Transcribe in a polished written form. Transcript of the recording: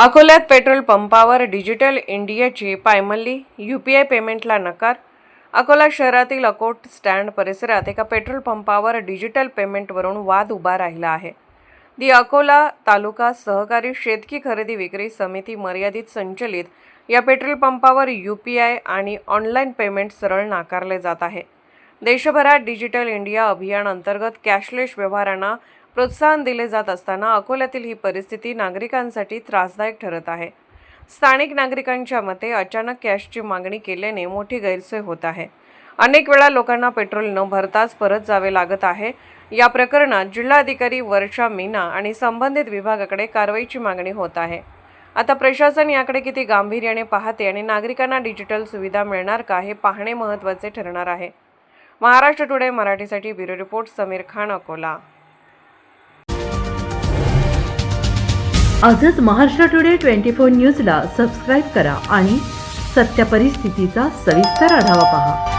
अकोल्यात पेट्रोल पंपावर डिजिटल इंडियाची पायमल्ली, यूपीआय पेमेंटला नकार। अकोला शहरातील अकोट स्टँड परिसरात एका पेट्रोल पंपावर डिजिटल पेमेंटवरून वाद उभा राहिला आहे। दी अकोला तालुका सहकारी शेतकी खरेदी विक्री समिती मर्यादित संचलित या पेट्रोल पंपावर यूपीआय आणि ऑनलाईन पेमेंट सरळ नाकारले जात आहे। देशभरात डिजिटल इंडिया अभियान अंतर्गत कॅशलेस व्यवहारांना प्रोत्साहन दिले जात असताना अकोल्यातील ही परिस्थिती नागरिकांसाठी त्रासदायक ठरत आहे। स्थानिक नागरिकांच्या मते अचानक कॅशची मागणी केल्याने मोठी गैरसोय होत आहे। अनेक वेळा लोकांना पेट्रोल न भरताच परत जावे लागत आहे। या प्रकरणात जिल्हाधिकारी वर्षा मीना आणि संबंधित विभागाकडे कारवाईची मागणी होत आहे। आता प्रशासन याकडे किती गांभीर्याने पाहते आणि नागरिकांना डिजिटल सुविधा मिळणार का हे पाहणे महत्त्वाचे ठरणार आहे। महाराष्ट्र टुडे मराठीसाठी ब्युरो रिपोर्ट समीर खान, अकोला। आजच महाराष्ट्र टुडे 24 न्यूजला सबस्क्राईब करा आणि सत्य परिस्थितीचा सविस्तर आढावा पहा।